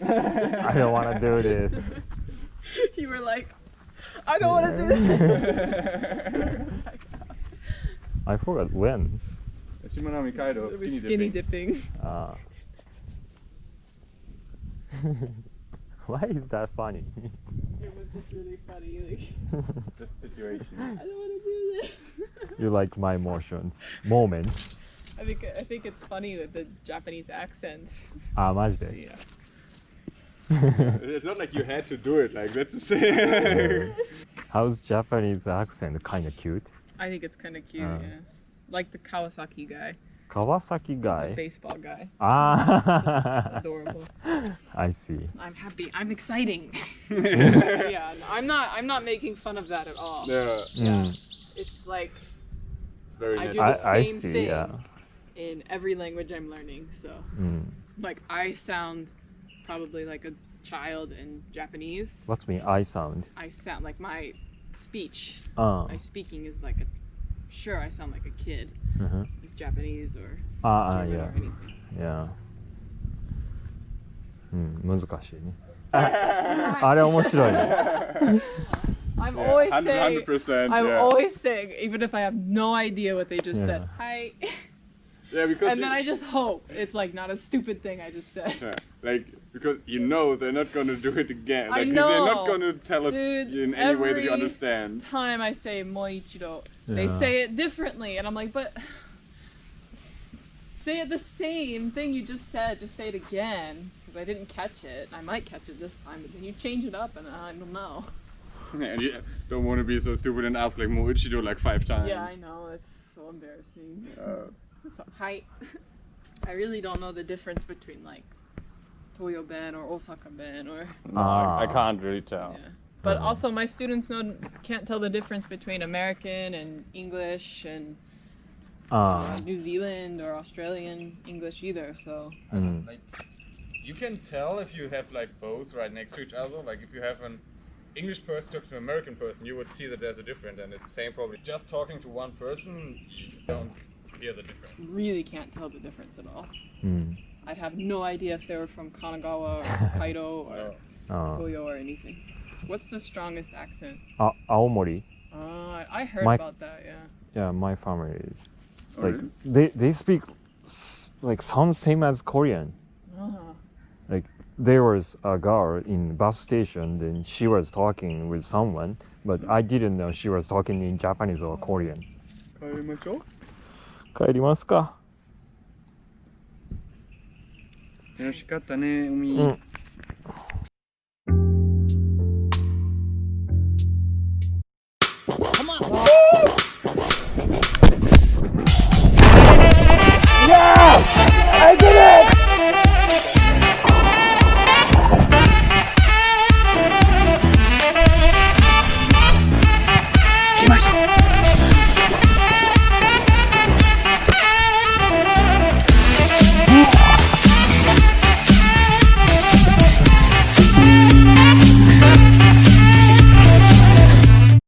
I don't want to do this. You were like, I don't want to do this. I forgot when. It was skinny dipping. Why is that funny? It was just really funny. Like, This situation. I don't want to do this. You like my emotions. Moment. I think it's funny with the Japanese accents. マジで Yeah. It's not like you had to do it. Like that's the same. How's Japanese accent? Kind of cute. I think it's kind of cute. Yeah. Like the Kawasaki guy. Kawasaki The guy. baseball guy. Ah, Adorable. I see. I'm happy. I'm exciting. Yeah, no, I'm not making fun of that at all. Yeah. It's like It's very I do natural. the I same see. thing Yeah. in every language I'm learning. So, like, I sound probably like a child in Japanese. What's mean I sound? I sound like my speech. Ah. My speaking is like I sound like a kid with Japanese or German yeah. or anything. Yeah. 難しいね。あれ面白いね。I'm always saying, 100%. I'm Yeah. always saying, even if I have no idea what they just said, hi. Yeah, because And then I just hope it's like not a stupid thing I just said. yeah, like because you know they're not gonna do it again. I Like know. they're not gonna tell it Dude, in any way that you every understand. Time I say moichido, they Yeah. say it differently, and I'm like, but say it the same thing you just said. Just say it again, because I didn't catch it. I might catch it this time, but then you change it up, and I don't know. And you don't want to be so stupid and ask like Moichido like 5 times. Yeah, I know. It's so embarrassing. So, hi. I really don't know the difference between like Toyo Ben or Osaka Ben or. No, I can't really tell. Yeah. But also, my students can't tell the difference between American and English and New Zealand or Australian English either. So Like, you can tell if you have like both right next to each other. Like if you have an English person talk to an American person, you would see that there's a difference, and it's the same probably. Just talking to one person, you don't hear the difference. really can't tell the difference at all. I'd have no idea if they were from Kanagawa or Hokkaido or Toyo or anything. What's the strongest accent? 青森. I heard My- about that. Yeah. Yeah, my family is. Oh, Like really? they speak like sound same as Korean. Uh-huh. Like there was a girl in bus station, then she was talking with someone, but I didn't know she was talking in Japanese or Korean. 帰りましょう。帰りますか。楽しかったね、海。